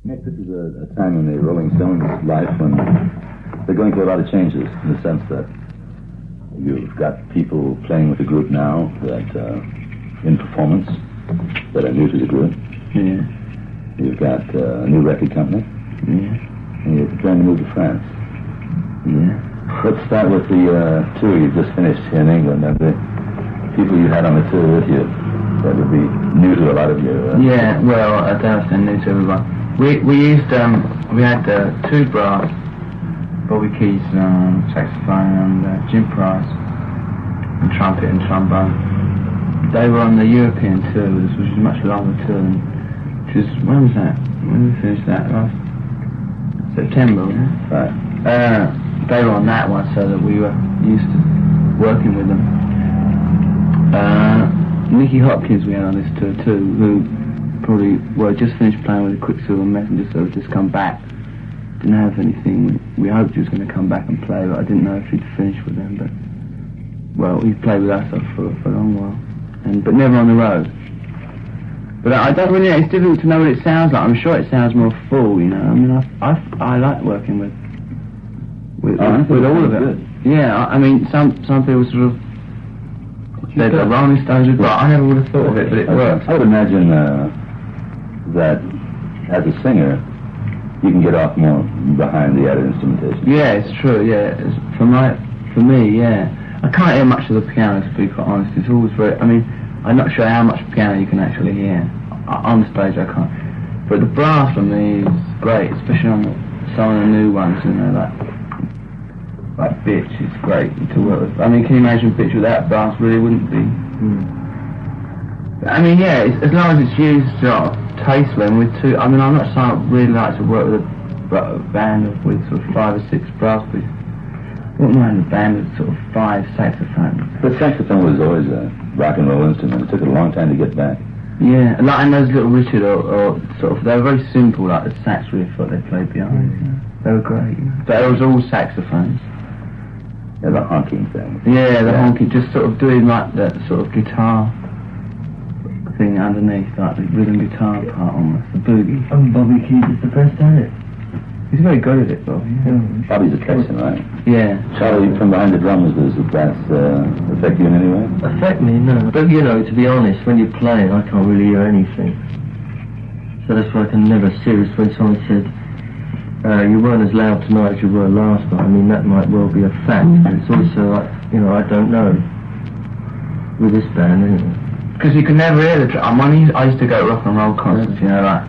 Mick, this is a time in the Rolling Stones' life when they're going through a lot of changes, in the sense that you've got people playing with the group now that, in performance, that are new to the group. Yeah. You've got a new record company. Yeah. And you're preparing to move to France. Yeah. Let's start with the tour you've just finished here in England, and the people you had on the tour with you that would be new to a lot of you. Yeah, well, I don't know if they're new to everyone. We used, we had two brass, Bobby Keys saxophone and Jim Price, and trumpet and trombone. They were on the European tour, which was a much longer tour, which was, when was that? When did we finish that? Last September, wasn't it? Right. They were on that one, so that we were used to working with them. Nicky Hopkins we had on this tour too, who probably just finished playing with the Quicksilver Messenger, so just come back. Didn't have anything. We hoped he was going to come back and play, but I didn't know if he'd finish with them. But well, he played with us for a long while, but never on the road. But I don't really know. It's difficult to know what it sounds like. I'm sure it sounds more full, you know. I mean, I like working with all of it. Good. Yeah, I mean, some people sort of said the Rolling Stones, but I never would have thought of it, but it works. I would imagine that as a singer, you can get off more behind the added instrumentation. Yeah, it's true. Yeah, for me, yeah. I can't hear much of the piano, to be quite honest. It's always very. I mean, I'm not sure how much piano you can actually hear on the stage. I can't. But the brass for me is great, especially on some of the new ones. You know, like Bitch is great to work with. I mean, can you imagine Bitch without brass? Really wouldn't be. I mean, yeah, as long as it's used sort of tastefully and with two. I mean, I'm not saying I really like to work with a band with sort of 5 or 6 brass pieces. I wouldn't mind a band with sort of 5 saxophones. But saxophone was always a rock and roll instrument. It took a long time to get back. Yeah, like in those Little Richard or sort of, they were very simple, like the sax riff that they played behind. They were great. But it was all saxophones. Yeah, the honking thing. Yeah, the honking, just sort of doing like that sort of guitar thing underneath, like the rhythm guitar part almost, the boogie. And Bobby Keys is the best at it. He's very good at it, Bob. Yeah. Bobby's a Texan, right? Yeah. Charlie, from behind the drums, does that affect you in any way? Affect me? No. But you know, to be honest, when you're playing, I can't really hear anything. So that's why I can never serious when someone said, you weren't as loud tonight as you were last night. I mean, that might well be a fact, but it's also like, you know, I don't know. With this band, anyway. Because you can never hear the drum. I used to go to rock and roll concerts, you know, like,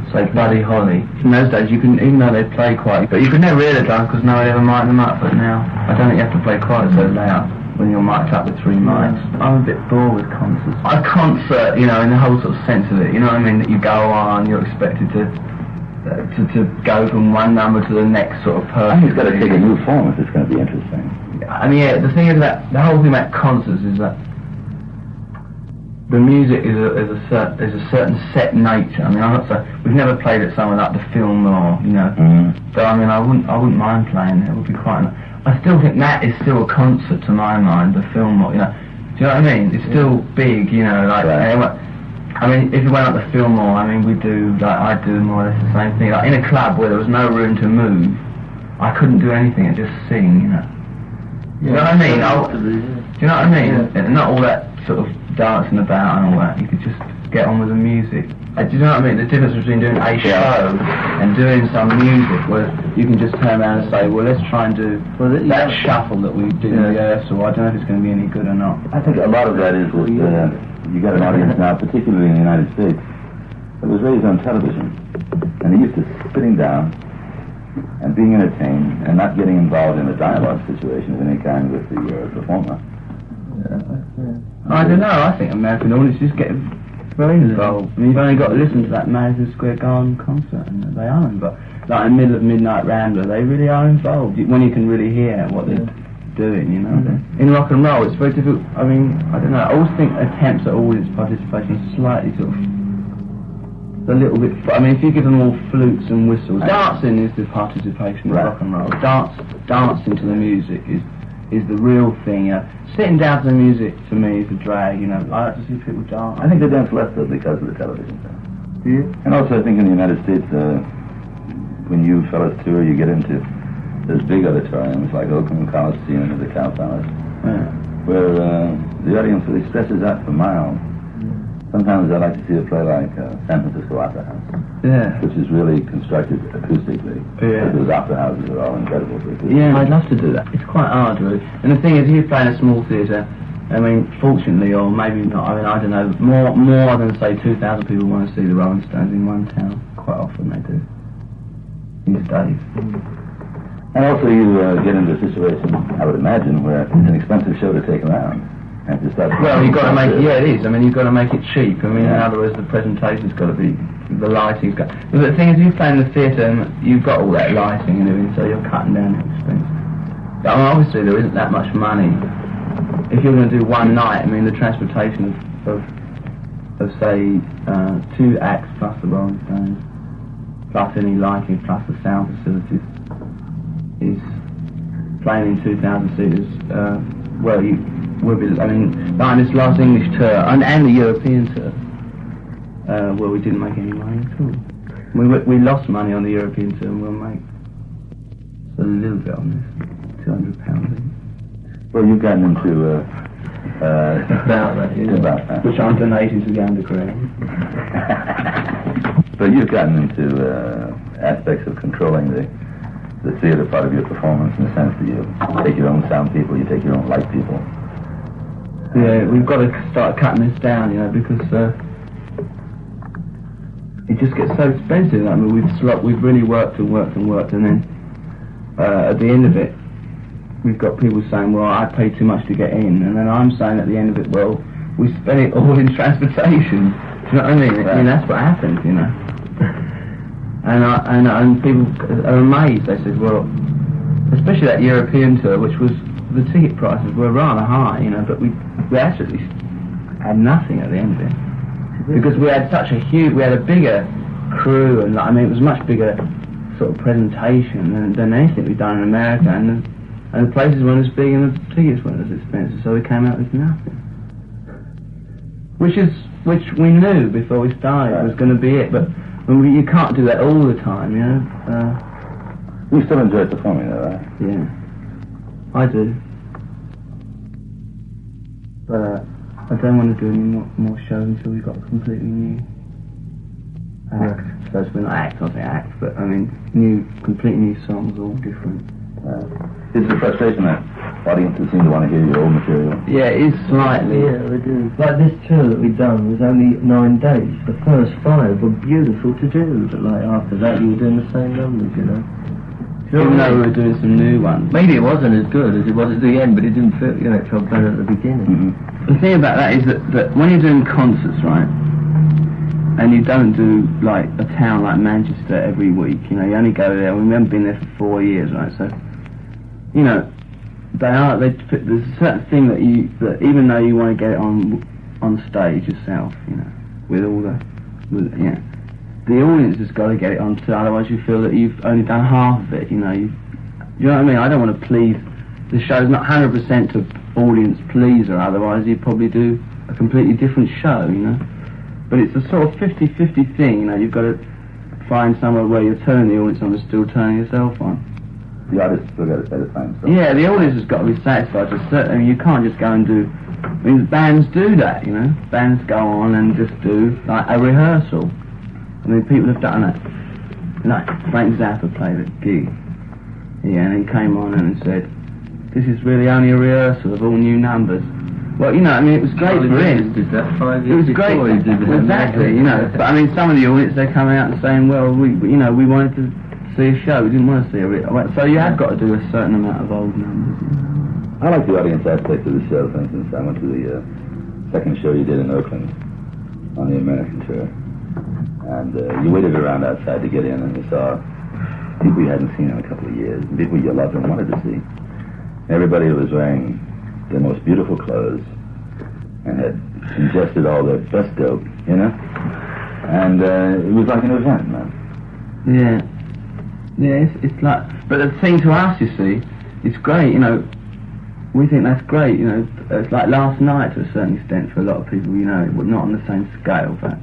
say Buddy Holly. In those days, you can, even though they play quite, but you could never hear the drums because nobody ever mic'd them up. But now, I don't think you have to play quite so loud when you're mic'd up with 3 mics. I'm a bit bored with concerts. A concert, you know, in the whole sort of sense of it, you know what I mean? That you go on, you're expected to go from one number to the next sort of person. I think it's got to take a new form if it's going to be interesting. I mean, yeah, the thing is that the whole thing about concerts is that the music is a certain set nature. I mean, I'm not saying we've never played at somewhere like the Fillmore, you know. But I mean, I wouldn't mind playing it. It would be quite. I still think that is still a concert to my mind. The Fillmore, you know. Do you know what I mean? It's still big, you know. Like, right. I mean, if you went up the Fillmore, I mean, I do more or less the same thing. Like in a club where there was no room to move, I couldn't do anything and just sing, you know. Do you know what I mean? Do you know what I mean? Yeah. And not all that sort of dancing about and all that. You could just get on with the music. Do you know what I mean? The difference between doing a show and doing some music where you can just turn around and say, well, let's try and do that shuffle that we do in the rehearsal. I don't know if it's going to be any good or not. I think a lot of that is that you got an audience now, particularly in the United States, that was raised on television. And they're used to sitting down and being entertained and not getting involved in a dialogue situation of any kind with the performer. I don't know, I think American audiences get very involved. I mean, you've only got to listen to that Madison Square Garden concert and they are involved. Like in the middle of Midnight Rambler, they really are involved when you can really hear what they're doing, you know. In rock and roll, it's very difficult. I mean, I don't know, I always think attempts at audience participation are slightly sort of a little bit. I mean, if you give them all flutes and whistles, dancing is the participation of rock and roll. Dancing to the music is the real thing. You know. Sitting down to the music to me is a drag. You know, I like to see people dance. I think they dance less though because of the television. Yeah. And also, I think in the United States, when you fellas tour, you get into those big auditoriums like Oakland Coliseum or the Cow Palace, where the audience really stretches out for miles. Sometimes I like to see a play like San Francisco Opera House, which is really constructed acoustically. Yeah. Those opera houses are all incredible. Yeah, I'd love to do that. It's quite hard, really. And the thing is, if you play in a small theatre, I mean, fortunately, or maybe not, I mean, I don't know, more than, say, 2,000 people want to see the Rolling Stones in one town. Quite often they do. These days. And also you get into a situation, I would imagine, where it's an expensive show to take around. And to start well, you've got to make it, it is. I mean, you've got to make it cheap. I mean, in other words, the presentation's got to be, the lighting's got... But the thing is, you play in the theatre and you've got all that lighting and everything, so you're cutting down the expense. But I mean, obviously there isn't that much money. If you're going to do one night, I mean, the transportation of say, 2 acts plus the Rolling Stones, plus any lighting, plus the sound facilities, is playing in 2,000 seaters. Well, you will be. I mean, like this last English tour and the European tour, where we didn't make any money at all. We lost money on the European tour, and we'll make a little bit on this, £200. Well, you've gotten into about that, yeah. About that. Which I'm donating to the underground. But you've gotten into aspects of controlling the theatre part of your performance, in the sense that you take your own sound people, you take your own light people. Yeah, we've got to start cutting this down, you know, because it just gets so expensive. I mean, we've really worked, and then at the end of it, we've got people saying, well, I paid too much to get in, and then I'm saying at the end of it, well, we spent it all in transportation. Do you know what I mean? Right. I mean, that's what happens, you know. And people are amazed. They said, well, especially that European tour, which was, the ticket prices were rather high, you know, but we actually had nothing at the end of it. Because we had such a bigger crew, and I mean, it was a much bigger sort of presentation than anything we'd done in America, and the places weren't as big and the tickets weren't as expensive, so we came out with nothing. Which we knew before we started was going to be it, but you can't do that all the time, you know. You still enjoy performing, though, right? Yeah, I do. But I don't want to do any more shows until we've got a completely new act. So it's been not act, not act, but I mean completely new songs, all different. Is it a frustration that audiences seem to want to hear your old material? Yeah, it is slightly. Yeah, they do. Like this tour that we've done was only 9 days. The first 5 were beautiful to do, but like after that you were doing the same numbers, you know. Even though we were doing some new ones. Maybe it wasn't as good as it was at the end, but it didn't feel, you know, it felt better at the beginning. Mm-hmm. The thing about that is that when you're doing concerts, right, and you don't do like a town like Manchester every week, you know, you only go there, we haven't been there for 4 years, right, so, you know, there's a certain thing that even though you want to get it on stage yourself, you know, with all the audience has got to get it on too, otherwise you feel that you've only done half of it, you know. You know what I mean? I don't want to please, the show's not 100% to audience pleaser, otherwise you'd probably do a completely different show, you know. But it's a sort of 50-50 thing, you know, you've got to find somewhere where you're turning the audience on and still turning yourself on. The artist's still got to satisfy himself. Yeah, the audience has got to be satisfied. I mean, you can't just go and do... I mean, bands do that, you know. Bands go on and just do, like, a rehearsal. I mean, people have done that. Like, Frank Zappa played a gig. Yeah, and he came on and said, this is really only a rehearsal of all new numbers. Well, you know, I mean, it was great for him. Did that 5 years before he did that. Exactly, you know. But, I mean, some of the audience, they come out and saying, well, we wanted to see a show, we didn't want to see a rehearsal. So you have got to do a certain amount of old numbers. You know? I like the audience aspect of the show, for instance. I went to the second show you did in Oakland on the American tour. And you waited around outside to get in, and you saw people you hadn't seen in a couple of years, and people you loved and wanted to see. Everybody was wearing their most beautiful clothes and had ingested all their best dope, you know? And it was like an event, man. Yeah. Yeah, it's like... But the thing to us, you see, it's great, you know, we think that's great, you know, it's like last night to a certain extent for a lot of people, you know, but not on the same scale, but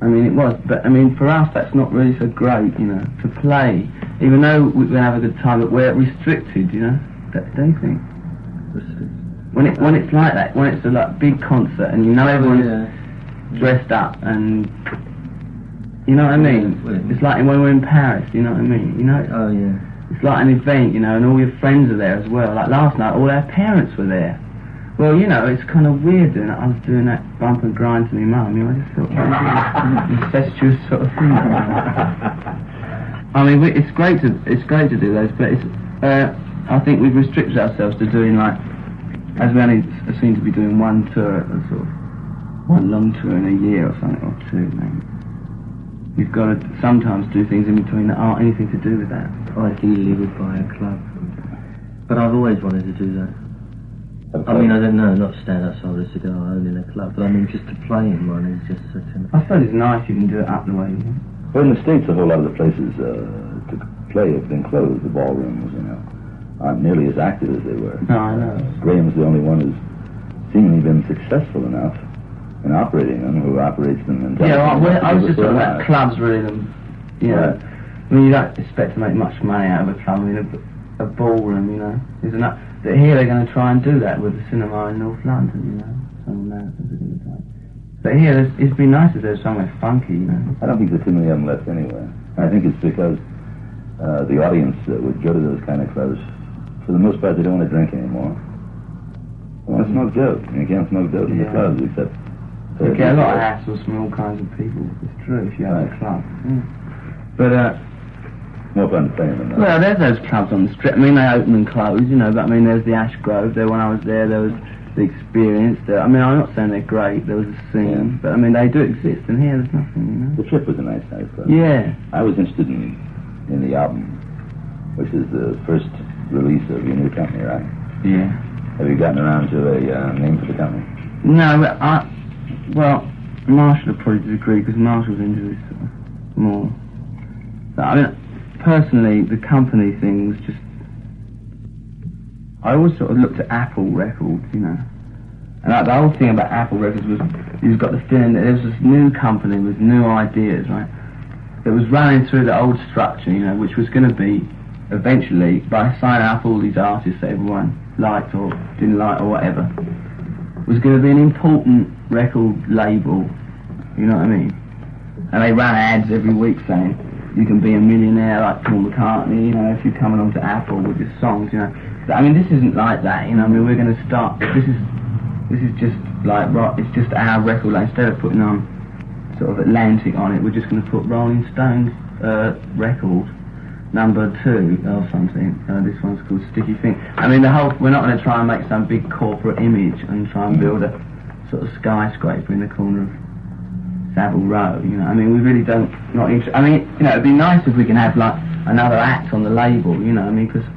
I mean, it was, but I mean, for us, that's not really so great, you know, to play. Even though we're going to have a good time, but we're restricted, you know. Don't you think? When it's like that, when it's a like big concert, and you know everyone's dressed up, and you know what I mean. It's like when we're in Paris, you know what I mean. You know. Oh yeah. It's like an event, you know, and all your friends are there as well. Like last night, all our parents were there. Well, you know, it's kind of weird doing that. I was doing that bump and grind to my mum. You know, I just thought it was incestuous sort of thing. I mean, it's great to do those, but it's. I think we've restricted ourselves to doing like, as we only seem to be doing one tour, sort of one long tour in a year or something, or two, maybe. We've got to sometimes do things in between that aren't anything to do with that. Ideally, would buy a club, but I've always wanted to do that. I mean, I don't know, not stand outside with a cigar owning a club, but I mean, just to play in one is just such an... I suppose it's nice you can do it up the way, you know. Well, in the States, a whole lot of the places to play have been closed. The ballrooms, you know, aren't nearly as active as they were. No, I know. Graham's the only one who's seemingly been successful enough in operating them, who operates them. And yeah, well, I was just talking about clubs, really. You know, I mean, you don't expect to make much money out of a club. I mean, a ballroom, you know, is enough. But here they're going to try and do that with the cinema in North London, you know. Some Americans are going to do. But here, it'd be nice if there's somewhere funky, you know. I don't think there's too many of them left anywhere. I think it's because the audience that would go to those kind of clubs, for the most part, they don't want to drink anymore. They want to smoke dope. You can't smoke dope in the clubs except... You get a lot of hassles from all kinds of people. It's true if you have a club. Yeah. But more fun to play in them. Well, there's those clubs on the strip. I mean, they open and close, you know. But I mean, there's the Ash Grove. There, when I was there was the Experience. I mean, I'm not saying they're great. There was a scene, but I mean, they do exist. And here, there's nothing, you know. The Trip was a nice club. Yeah. I was interested in the album, which is the first release of your new company, right? Yeah. Have you gotten around to a name for the company? No, but well, Marshall would probably disagree because Marshall's into this more. So, I mean, personally, the company thing was just... I always sort of looked at Apple Records, you know. And the whole thing about Apple Records was you've got the feeling that there was this new company with new ideas, right? That was running through the old structure, you know, which was going to be eventually, by signing up all these artists that everyone liked or didn't like or whatever, was going to be an important record label, you know what I mean? And they ran ads every week saying, you can be a millionaire like Paul McCartney, you know, if you're coming onto Apple with your songs, you know. So, I mean, this isn't like that, you know, I mean, we're going to start, this is just like, it's just our record label. Instead of putting on sort of Atlantic on it, we're just going to put Rolling Stones record number 2 or something. This one's called Sticky Thing. I mean, we're not going to try and make some big corporate image and try and build a sort of skyscraper in the corner of Savile Row, you know. I mean, we really don't, not interested. I mean, you know, it'd be nice if we can have like another act on the label, you know, I mean, because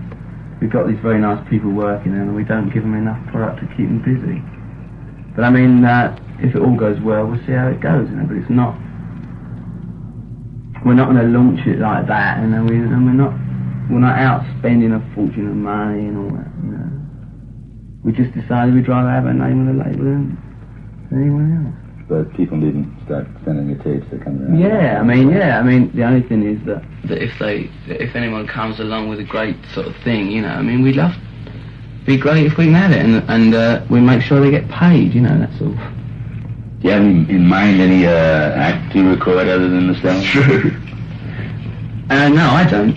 we've got these very nice people working there and we don't give them enough product to keep them busy. But I mean, if it all goes well, we'll see how it goes, you know, but it's not, we're not going to launch it like that, and then we're not out spending a fortune of money and all that, you know. We just decided we'd rather have a name on the label than anyone else. But people needn't start sending you tapes that come around. Yeah, I mean, the only thing is that if anyone comes along with a great sort of thing, you know, I mean, we'd love, it'd be great if we can have it, and we make sure they get paid, you know, that's all. Do you have in mind any act to record other than the Stones? True. No, I don't.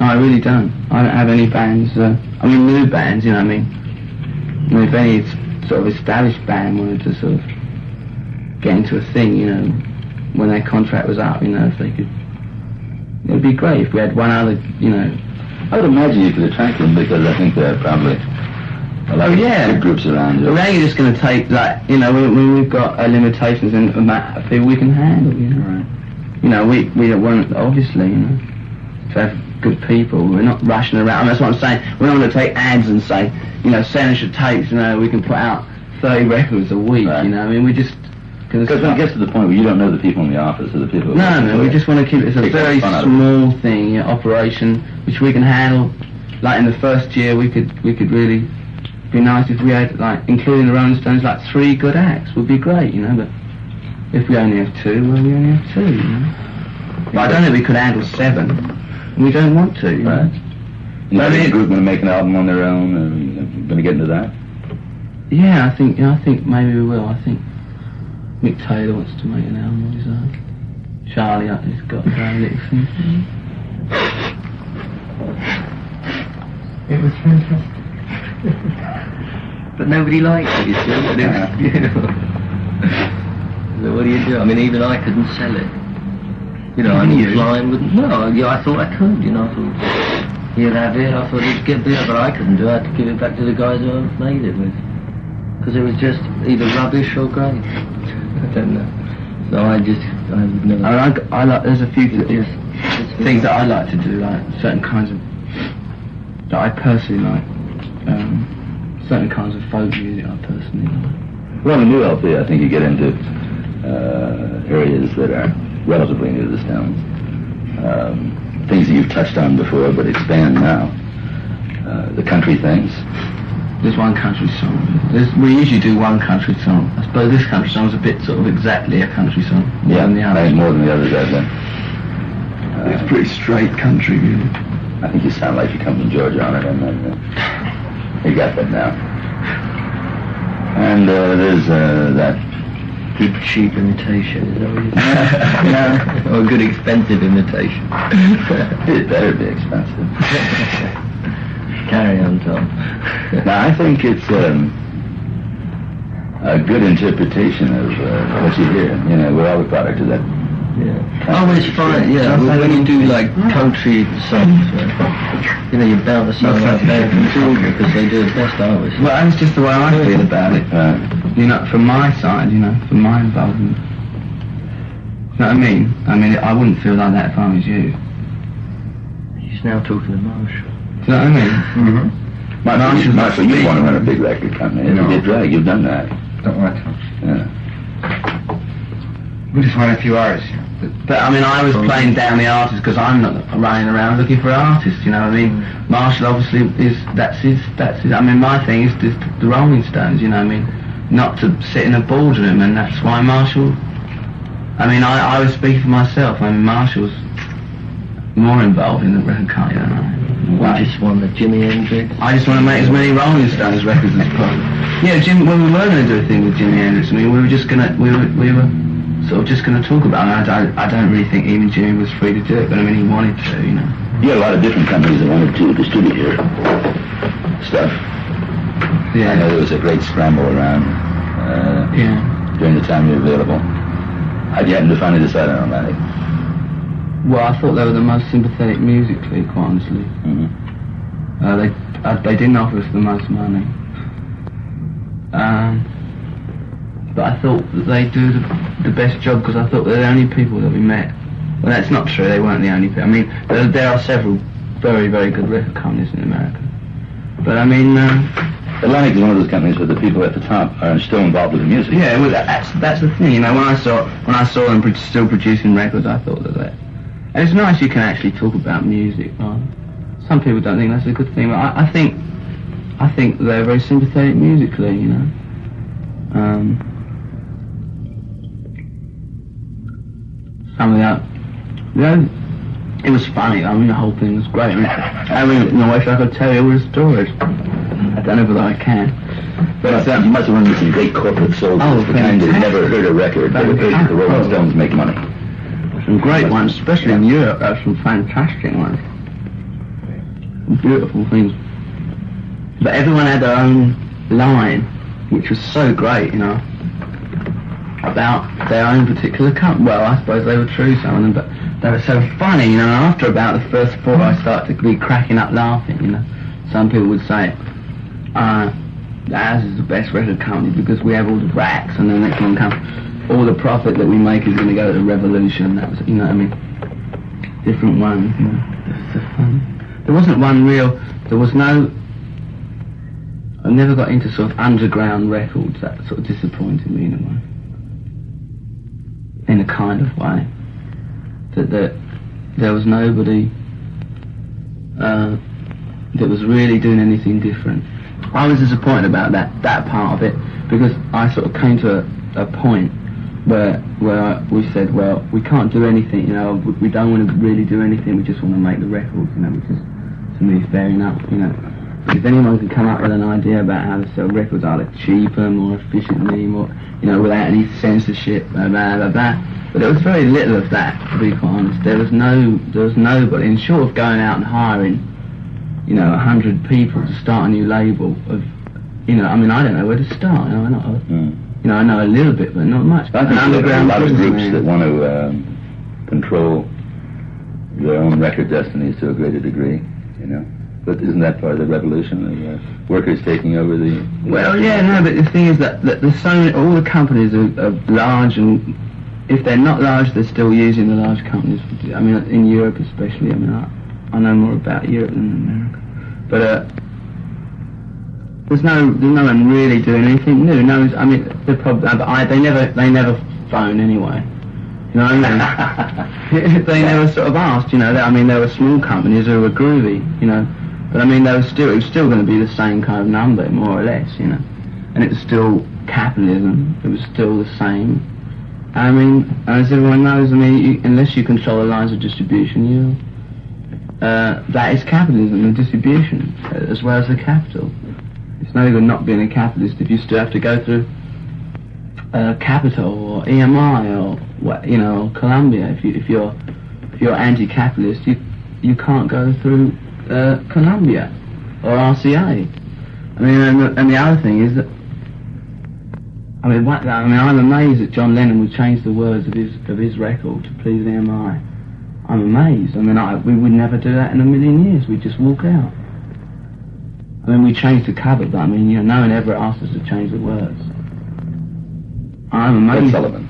No, I really don't. I don't have any bands, I mean, new bands, you know what I mean? I mean, if any sort of established band wanted to sort of get into a thing, you know, when their contract was up, you know, if they could, it would be great if we had one other, you know. I would imagine you could attract them because I think there are probably a lot of big groups around you. We're only just going to take, like, you know, we've got limitations in the amount of people we can handle, you know. Right. You know, we don't want, obviously, you know, to have good people. We're not rushing around. That's what I'm saying. We're not going to take ads and say, you know, send us your tapes, you know, we can put out 30 records a week, right. You know. I mean, we just... Because when it gets to the point where you don't know the people in the office or the people... No, we just want to keep it as a very small thing, you know, operation, which we can handle. Like, in the first year, we could really... be nice if we had, like, including the Rolling Stones, like 3 good acts would be great, you know, but If we only have 2, well, we only have 2, you know. But I don't think we could handle 7. And we don't want to, you know. Right. You think the group going to make an album on their own? Going to get into that? Yeah, I think maybe we will. I think Mick Taylor wants to make an album on his own. Charlie, he's got his own little thing. It was fantastic. But nobody liked it, you see. So what do you do? I mean, even I couldn't sell it. You know, I mean, Flying wouldn't. No, I thought I could. You know, I thought he'd have it. I thought he'd get it, but I couldn't do it. I had to give it back to the guys who I made it with, because it was just either rubbish or great. I don't know. So I would never. I like. There's a few things that I like to do, like certain kinds of that I personally like. Certain kinds of folk music I personally like. Well, on the new LP, I think you get into areas that are relatively new to the Stones. Things that you've touched on before, but expand now. The country things. There's one country song. We usually do one country song. I suppose this country song is a bit sort of exactly a country song. More than the others. I think more than the others have been. It's pretty straight country, really. I think you sound like you come from Georgia on it, and you got that now. And there's that cheap imitation, is that what you say? Or a good expensive imitation. It better be expensive. Carry on, Tom. Now, I think it's a good interpretation of what you hear. You know, we're all a product of that. Yeah. Oh, it's fine. Yeah, when you do like country songs, you know, you bound to sound like they're from Georgia because they do it best, always. Well, that's just the way I feel about it. You know, from my side, you know, from my involvement. You know what I mean? I mean, I wouldn't feel like that if I was you. He's now talking to Marshall. Do you know what I mean? Mm-hmm. Marshall, you want to run a big record company. It's a big drag. You've done that. Don't want to. Yeah. We just want a few artists. But I mean, I was playing down the artists because I'm not running around looking for artists. You know what I mean? Marshall obviously that's his. I mean, my thing is just the Rolling Stones. You know what I mean? Not to sit in a boardroom, and that's why Marshall. I mean, I was speaking for myself. I mean, Marshall's more involved in the record company than I. I just want the Jimi Hendrix. I just want to make as many Rolling Stones records as possible. Yeah, when we were going to do a thing with Jimi Hendrix, I mean, we were sort of just going to talk about it. I don't really think even Jimmy was free to do it, but I mean, he wanted to, you know. You had a lot of different companies that wanted to distribute your stuff. Yeah. I know there was a great scramble around during the time you were available. How'd you happen to finally decide on Atlantic? Well, I thought they were the most sympathetic musically, quite honestly. Mm-hmm. They didn't offer us the most money. But I thought that they do the best job because I thought they're the only people that we met. Well, that's not true. They weren't the only people. I mean, there are several very, very good record companies in America. But I mean, Atlantic is one of those companies where the people at the top are still involved with the music. Yeah, well, that's the thing. You know, when I saw them still producing records, I thought that. And it's nice you can actually talk about music. Some people don't think that's a good thing, but I think they're very sympathetic musically. You know. Some of that, it was funny. I mean, the whole thing was great. I mean, I wish I could tell you all the stories. I don't know whether I can. But you must have run into some great corporate soldiers, the kind that never heard a record, but heard that the Rolling Stones make money. Some great ones, especially in Europe. There's some fantastic ones. Beautiful things. But everyone had their own line, which was so great, you know, about their own particular company. Well, I suppose they were true, some of them, but they were so funny, you know. And after about the first 4, I started to be cracking up laughing, you know. Some people would say, ours is the best record company because we have all the racks, and the next one comes, all the profit that we make is going to go to Revolution. That was, you know what I mean? Different ones, you know. It was so funny. There wasn't one real, there was no, I never got into sort of underground records. That sort of disappointed me in a way. In a kind of way. That there was nobody that was really doing anything different. I was disappointed about that part of it because I sort of came to a point where we said, well, we can't do anything, you know, we don't want to really do anything, we just want to make the records, you know, which is, to me, fair enough, you know. If anyone can come up with an idea about how to sell records, either cheaper, more efficiently, more, you know, without any censorship, blah, blah, blah, blah. But there was very little of that, to be quite honest. There was nobody, and short of going out and hiring, you know, 100 people to start a new label of, you know, I mean, I don't know where to start, you know, you know, I know a little bit, but not much. I think there are a lot of groups that want to control their own record destinies to a greater degree, you know. But isn't that part of the revolution, the workers taking over the... Well, yeah, no, but the thing is that there's so many, all the companies are large, and if they're not large, they're still using the large companies. I mean, in Europe especially, I mean, I know more about Europe than America. But there's no one really doing anything new. No, I mean, they never phone anyway. You know what I mean? They never sort of asked, you know. I mean, there were small companies who were groovy, you know. But I mean, it was still going to be the same kind of number, more or less, you know. And it was still capitalism. It was still the same. I mean, as everyone knows, I mean, unless you control the lines of distribution, that is capitalism and distribution, as well as the capital. It's no good not being a capitalist if you still have to go through Capital or EMI or what, you know, or Columbia. If you're anti-capitalist, you can't go through Columbia or RCA. I mean, and the other thing is that I'm amazed that John Lennon would change the words of his record to please EMI. I'm amazed. I mean, we would never do that in a million years. We'd just walk out. I mean, we changed the cover, but I mean, you know, no one ever asked us to change the words. I'm amazed. Sullivan.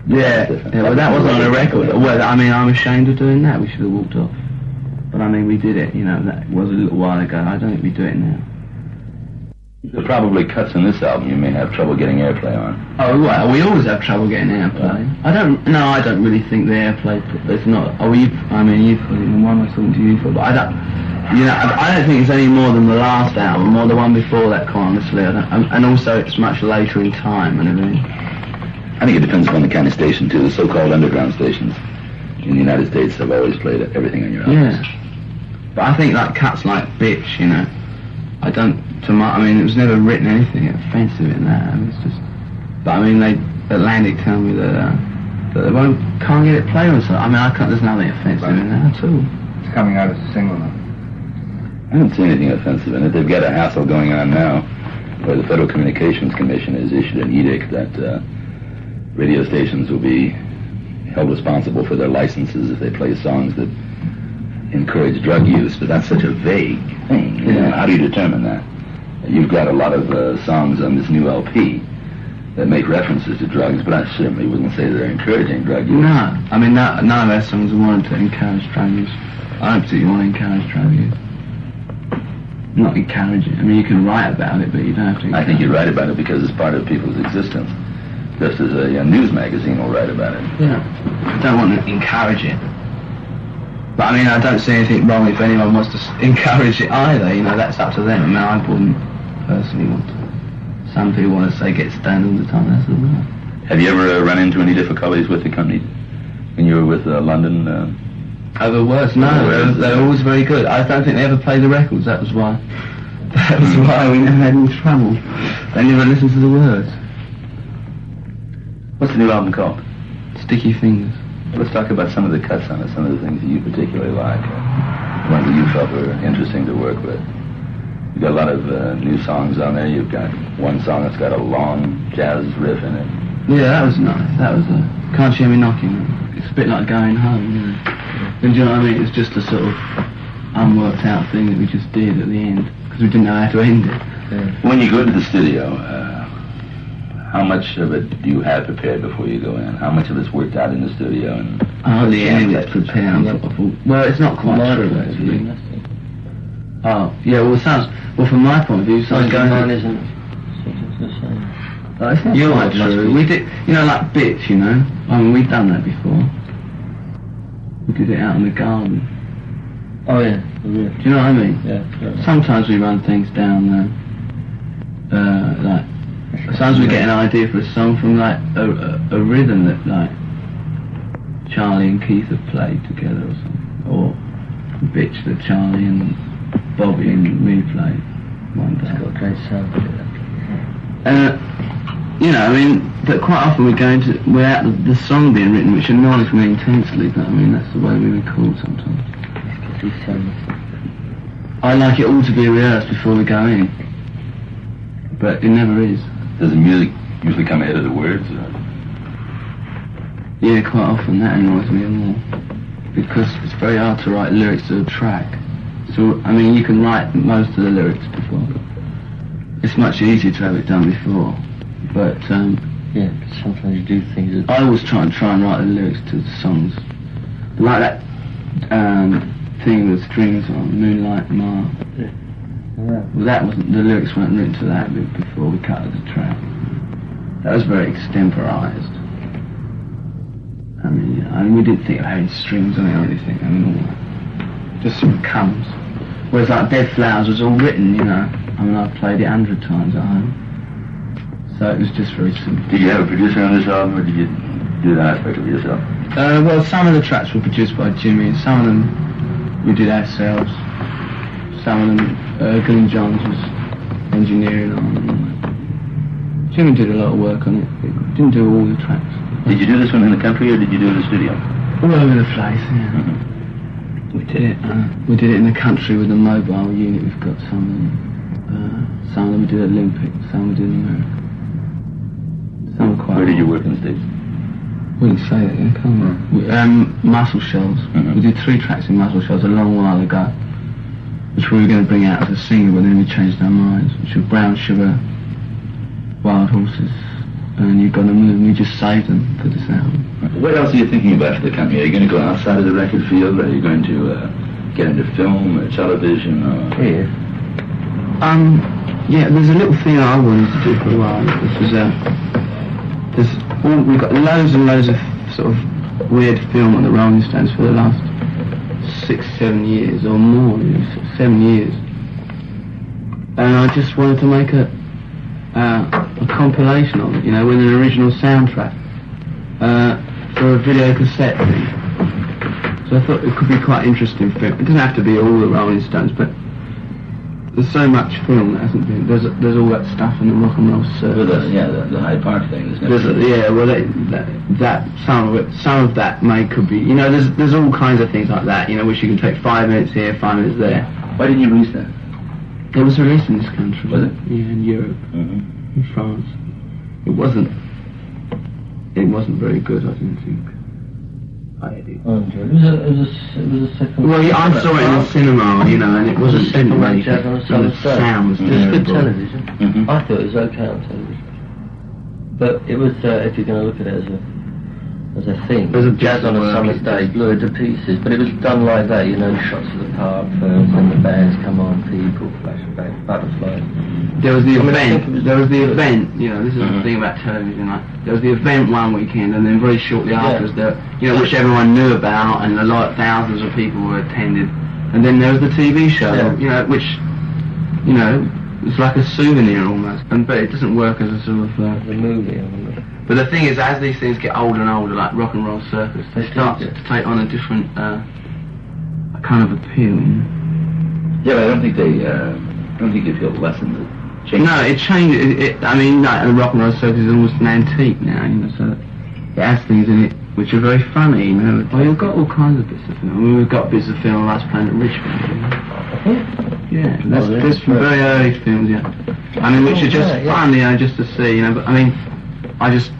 Yeah, well, that wasn't on a record. Well, I mean, I'm ashamed of doing that. We should have walked off. But I mean, we did it, you know, that was a little while ago. I don't think we do it now. There are probably cuts in this album you may have trouble getting airplay on. Oh, well, we always have trouble getting airplay. I don't really think the airplay, it's not, why am I talking to you for, but I don't think it's any more than the last album, or the one before that, quite honestly. And also it's much later in time and everything. I think it depends upon the kind of station too. The so-called underground stations in the United States have always played everything on your albums. Yeah. But I think like cuts like Bitch, you know, it was never written anything offensive in that. I mean, it's just, but I mean, Atlantic tell me that they can't get it played on. So I mean, there's nothing offensive in that at all. It's coming out as a single now. I don't see anything offensive in it. They've got a hassle going on now where the Federal Communications Commission has issued an edict that radio stations will be held responsible for their licenses if they play songs that encourage drug use. But that's such a vague thing. You know, how do you determine that? You've got a lot of songs on this new LP that make references to drugs, but I certainly wouldn't say they're encouraging drug use. No, I mean, none of our songs wanted to encourage drug use. I don't particularly want to encourage drug use. Not encourage it. I mean, you can write about it, but you don't have to. I think you write about it because it's part of people's existence, just as a news magazine will write about it. Yeah, I don't want to encourage it. But I mean, I don't see anything wrong if anyone wants to encourage it either. You know, that's up to them. I mean, I wouldn't personally want to. Some people want to say get stoned all the time. That's all right. Have you ever run into any difficulties with the company when you were with London? Over words? No, they were always very good. I don't think they ever played the records. That was why. That was why we never had any trouble. They never listened to the words. What's the new album called? Sticky Fingers. Let's talk about some of the cuts on it, some of the things that you particularly like, the ones that you felt were interesting to work with. You've got a lot of new songs on there. You've got one song that's got a long jazz riff in it. Yeah, that was nice. That was Can't You Hear Me Knocking. It's a bit like Going Home, you know. And do you know what I mean? It's just a sort of unworked out thing that we just did at the end, because we didn't know how to end it. Yeah. When you go to the studio, how much of it do you have prepared before you go in? How much of it's worked out in the studio? And hardly any of it's prepared. Well, it's not quite true, actually. Oh, yeah, well, it sounds... Well, from my point of view, sounds going on, isn't it? It's not quite true. We did, you know, like Bitch, you know? I mean, we've done that before. We did it out in the garden. Oh, yeah. Do you know what I mean? Yeah. Sometimes we run things down, like... Sometimes we get an idea for a song from like a rhythm that like Charlie and Keith have played together or something, or a bitch that Charlie and Bobby and me played one day. It's got a great sound to it. You know, I mean, but quite often we go into without the song being written, which annoys me intensely. But I mean, that's the way we record sometimes. I like it all to be rehearsed before we go in, but it never is. Does the music usually come ahead of the words? Yeah, quite often that annoys me more, because it's very hard to write lyrics to a track. So, I mean, you can write most of the lyrics before. It's much easier to have it done before, but yeah, but sometimes you do things that... I always try and write the lyrics to the songs. Like that thing with strings on, Moonlight Mile. Yeah. Well, that wasn't, the lyrics weren't written to that bit before we cut the track. That was very extemporised. I mean, we didn't think of having strings on it or anything. I mean, all that just sort of comes. Whereas like Dead Flowers was all written, you know. I mean, I've played it 100 times at home. So it was just very simple. Did you have a producer on this album, or did you do that aspect of it yourself? Well, some of the tracks were produced by Jimmy, and some of them we did ourselves. Some of them, Glenn Johns was engineering on. Jimmy did a lot of work on it. He didn't do all the tracks. Did you do this one in the country, or did you do it in the studio? All over the place, yeah. We did it in the country with a mobile unit. We've got some of them we did at Olympic, some we did in America. Some were quite. Where did you work in the States? We can say that, yeah, can't we? Muscle Shells. We did 3 tracks in Muscle Shells a long while ago, which we were going to bring out as a single, but then we changed our minds, which were Brown Sugar, Wild Horses, and You've Got to Move, and we just saved them for this album. What else are you thinking about for the company? Are you going to go outside of the record field? Are you going to get into film or television? Or... Yeah, there's a little thing I wanted to do for a while. This was we've got loads and loads of sort of weird film on the Rolling Stones for the last 6-7 years or more, 7 years. And I just wanted to make a compilation of it, you know, with an original soundtrack for a video cassette thing. So I thought it could be quite interesting film. It doesn't have to be all the Rolling Stones, but there's so much film that hasn't been. There's all that stuff in the rock and roll circus. The Hyde Park thing. Some of that could be. You know, there's all kinds of things like that. You know, which you can take 5 minutes here, 5 minutes there. Why didn't you release that? It was released in this country. Was it? Yeah, in Europe, in France. It wasn't very good, I didn't think. It was a second. Well, yeah, I saw it in the cinema, you know, and it wasn't second really Jazz on a the Summer sound was It was good terrible. television. I thought it was okay on television, but it was if you're going to look at it as a thing. As a Jazz on a Summer's Day blew it to pieces, but it was done like that, you know, shots of the park first, and the bands come on, people, flashback, butterflies. There was the event. You know, this is the thing about television. Like, there was the event one weekend, and then very shortly afterwards, which everyone knew about, and thousands of people were attended. And then there was the TV show, you know, which, you know, it's like a souvenir almost. But it doesn't work as a sort of the movie. But the thing is, as these things get older and older, like Rock and Roll Circus, they start to take on a different kind of appeal. Yeah, but I don't think they feel lessened. No, it changed. I mean, like, the Rock and Roll Circus is almost an antique now, you know, so it has things in it which are very funny, you know. Well, you've got all kinds of bits of film. I mean, we've got bits of film of us playing at Richmond, you know. Yeah, there's some very early films, yeah. I mean, which are just fun, you know, just to see, you know. But I mean, just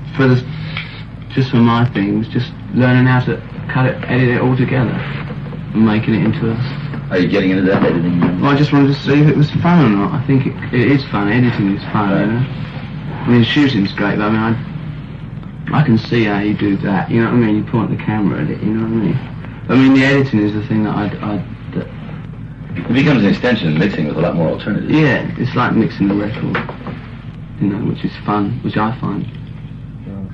for my thing, was just learning how to edit it all together, and making it into a... Are you getting into that editing? Well, I just wanted to see if it was fun or not. I think it is fun. Editing is fun, you know. I mean, shooting's great, but I mean, I can see how you do that. You know what I mean? You point the camera at it. You know what I mean? I mean, the editing is the thing that It becomes an extension of mixing with a lot more alternatives. Yeah, it's like mixing a record, you know, which is fun, which I find.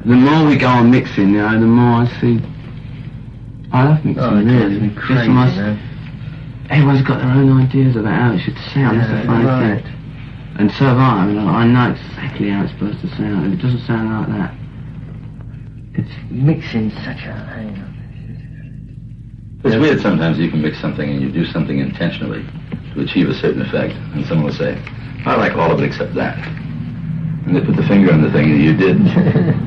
The more we go on mixing, you know, the more I see. I love mixing, really. Crazy, everyone's got their own ideas about how it should sound. That's the funny thing. And so have I. I mean, I know exactly how it's supposed to sound, and it doesn't sound like that. It's mixing such a... It's weird sometimes you can mix something and you do something intentionally to achieve a certain effect, and someone will say, I like all of it except that. And they put the finger on the thing that you did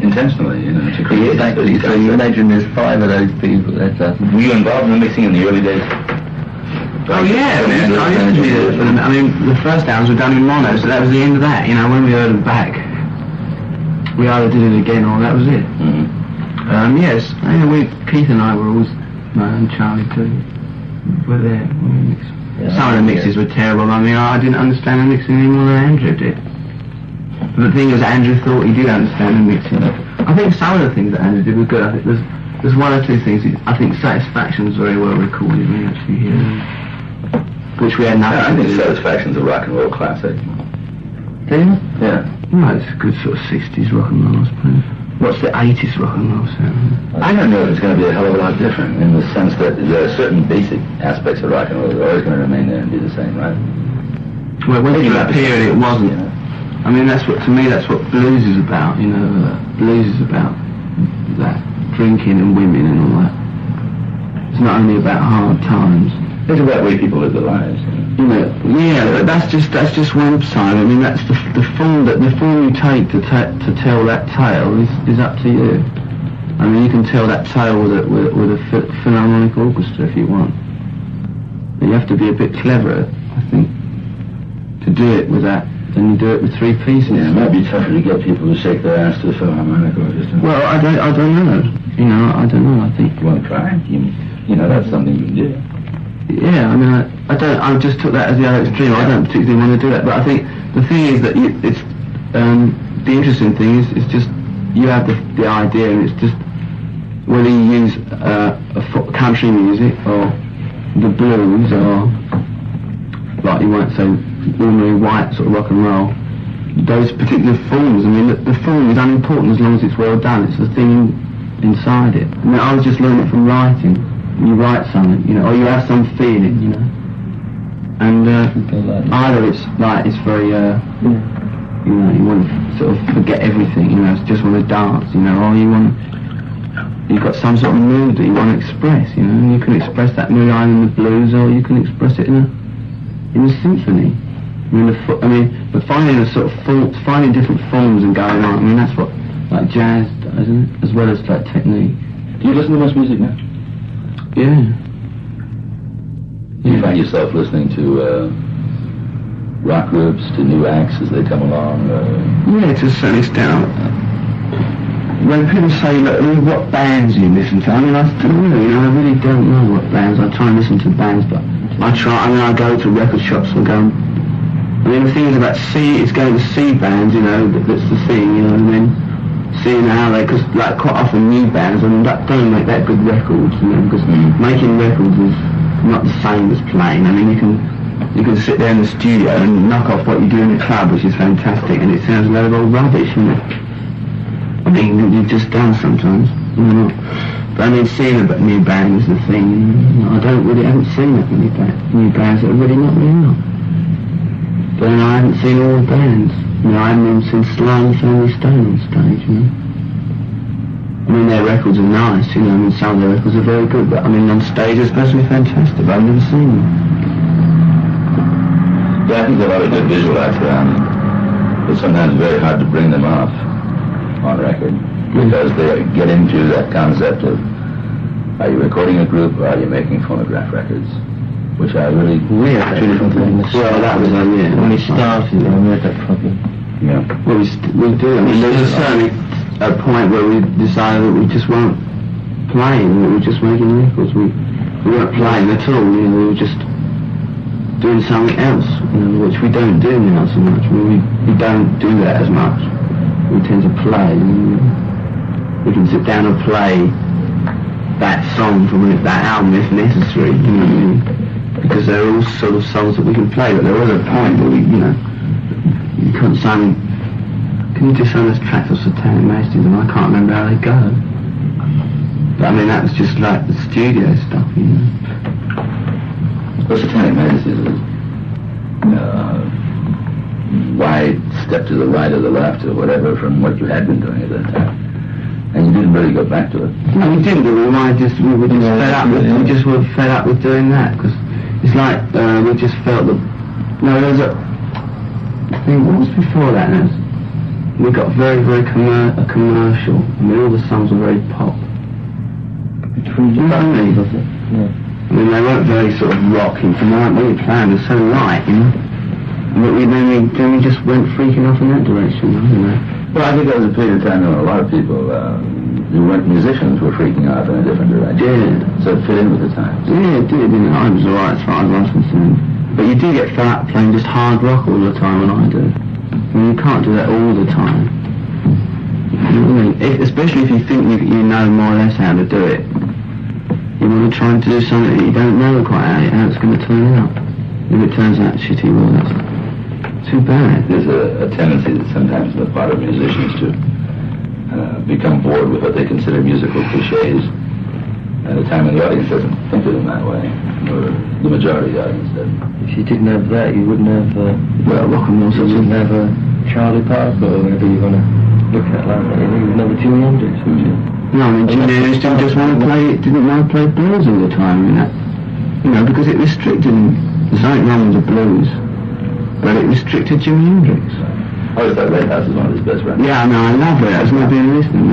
intentionally, to create Exactly, so you imagine there's 5 of those people. Were you involved in the mixing in the early days? Oh yeah, I used to be there. I mean, the first albums were done in mono, so that was the end of that. When we heard them back, we either did it again or that was it. Mm-hmm. Yes, Keith and I were always, and Charlie too, were there when we mixed. Yeah, some of the mixes were terrible. I mean, I didn't understand the mixing any more than Andrew did. But the thing is, Andrew thought he did understand the mixing. I think some of the things that Andrew did were good. I think there's 1 or 2 things. I think Satisfaction's very well recorded when you actually hear it. Which we had nothing I to think do with. Satisfaction's a rock and roll classic. Do you? Yeah. No, it's a good sort of 60s rock and roll, I suppose. What's the 80s rock and roll sound? I don't know if it's going to be a hell of a lot different in the sense that there are certain basic aspects of rock and roll that are always going to remain there and be the same, right? Well, when through that period it wasn't. I mean, to me that's what blues is about, Blues is about that drinking and women and all that. It's not only about hard times. It's about the way people live their lives. Yeah, but that's just one side. I mean, that's the form you take to tell that tale is up to you. I mean, you can tell that tale with a philharmonic orchestra if you want. But you have to be a bit cleverer, I think, to do it with that than you do it with 3 pieces. Yeah, it might be tougher to get people to shake their ass to the philharmonic orchestra. Well, I don't know. I don't know. I think You want to try? That's something you can do. Yeah, I mean, I just took that as the other extreme. I don't particularly want to do that, but I think the thing is that it's the interesting thing is just you have the idea, and it's just whether you use country music or the blues or like you might say ordinary white sort of rock and roll. Those particular forms. I mean, the form is unimportant as long as it's well done. It's the thing inside it. I mean, I was just learning it from writing. You write something, or you have some feeling, and either it's like it's very, you want to sort of forget everything, just want to dance, or you've got some sort of mood that you want to express, and you can express that mood either in the blues or you can express it in a symphony. But finding different forms and going on. I mean, that's what like jazz does, isn't it? As well as like technique. Do you listen to much music now? Yeah. Do you find yourself listening to rock groups, to new acts as they come along? Yeah, to a certain extent. When people say, look, what bands do you listen to? I mean, I really don't know what bands. I try and listen to bands, but I go to record shops and go. The thing is about it's going to see bands, that's the thing, and then seeing how because quite often new bands, don't make that good records, because making records is not the same as playing. I mean, you can sit there in the studio and knock off what you do in the club, which is fantastic, and it sounds a load of old rubbish, I mean, you've just done sometimes, But I mean, seeing a new band is the thing. I haven't seen that many new bands that are really not me out. But I haven't seen all the bands. I haven't even seen Sly and Family Stone on stage, I mean, their records are nice, some of their records are very good, but on stage they're supposed to be fantastic, but I've never seen them. Yeah, I think there are a lot of good visual acts around, but sometimes it's very hard to bring them off on record, because they get into that concept of, are you recording a group or are you making phonograph records? Which I really... We had 2 different things. Well, that was when we started, we had that problem. Yeah. Well, we do. I mean, there's certainly a point where we decided that we just weren't playing, we were just making records. We weren't playing at all, we were just doing something else, which we don't do now so much. We don't do that as much. We tend to play. We can sit down and play that song from that album if necessary, because they're all sort of songs that we can play, but there was a point where you couldn't sign. Can you do some of those tracks of Satanic Majesties? And I can't remember how they go. But I mean, that was just like the studio stuff, Well, Satanic Majesties was wide step to the right or the left or whatever from what you had been doing at that time. And you didn't really go back to it. No, we didn't. We were just fed up. We just were fed up with doing that because it's like we just felt that. No, there was a thing. What was before that? We got very, very commercial. I mean, all the songs were very pop. Between You know what I mean? was it? Yeah. I mean, they weren't very sort of rocking. From what we were playing was so light, you know. But then we just went freaking off in that direction, you know. Well, I think that was a period of time when a lot of people who weren't musicians were freaking off in a different direction. Yeah. So it fit in with the times. Yeah, it did, didn't it? I was alright as far as I was concerned. But you do get fed up playing just hard rock all the time, and I do. I mean, you can't do that all the time. You know what I mean? Especially if you think you know more or less how to do it. You want to try and do something that you don't know quite how it's going to turn out. If it turns out shitty, well, that's too bad. There's a tendency that sometimes on the part of musicians to become bored with what they consider musical cliches at a time when the audience doesn't think of them that way, or the majority of the audience doesn't. If you didn't have that, you wouldn't have. Well, rock and roll, you wouldn't have Charlie Parker or whatever you want to look at like that. You wouldn't have a Jimi Hendrix, would you? No, I mean, Jimi Hendrix didn't want to play blues all the time, you know, because it restricted him. There's nothing wrong with the blues, but it restricted Jimi Hendrix. I always thought Red House was one of his best friends. Yeah, I know, I love it. That's not being listening.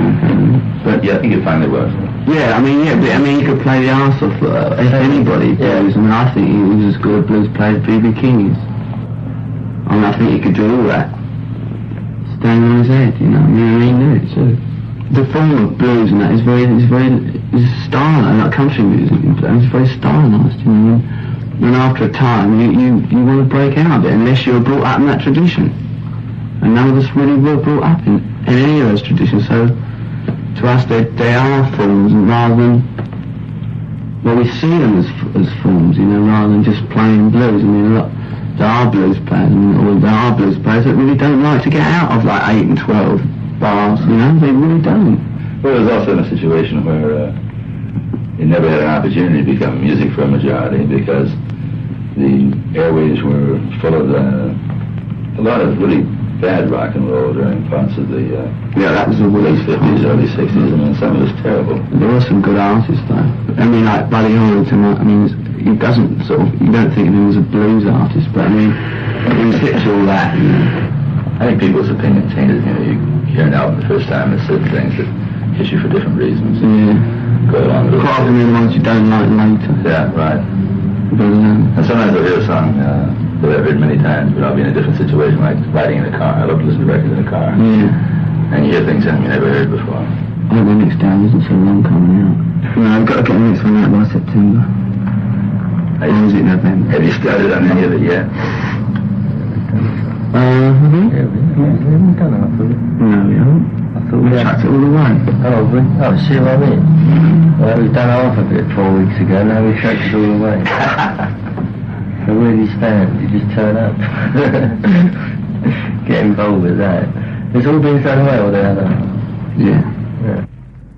But yeah, I think it finally was. Yeah, I mean, he could play the arse off anybody blues. I mean, I think he was as good a blues player as B.B. King is. I mean, I think he could do all that. Standing on his head, you know. I mean, he knew it too. The form of blues and that is very stylized, like country music. It's very stylized, you know. And after a time, you want to break out of it unless you were brought up in that tradition. And none of us really were brought up in any of those traditions. So to us, they are forms, and rather than, well, we see them as forms, you know, rather than just playing blues. I mean, look, there are blues players, or there are blues players that really don't like to get out of like 8 and 12 bars, you know, they really don't. Well, it was also in a situation where it never had an opportunity to become music for a majority because the airways were full of a lot of really bad rock and roll during parts of the that was the late 50s, early 60s. I mean, some of it was terrible. There were some good artists though. I mean, like Buddy Holly, I mean, he doesn't sort of, you don't think of him as a blues artist, but I mean, he fits all that, you know. I think people's opinion changes. You know, you hear an album the first time, there's certain things that hit you for different reasons. Yeah. Go along with it. Quite often the ones you don't like later. Yeah, right. But, and sometimes I'll hear a song that I've heard many times, but I'll be in a different situation, like riding in a car. I love to listen to records in a car. Yeah. And you hear things that you never heard before. I hope the next album isn't so long coming out. No, I've got to get the next one out by September. Or is it November? Have you started on any of it yet? Have we? Yeah, we haven't done it, have we? No, we haven't. I thought We chucked it all away. Oh, see what I mean? Well, we've done half of it 4 weeks ago, now we've chucked it all away. So where do you stand? You just turn up. Get involved with that. It's all been thrown away, or the other? Yeah. Yeah.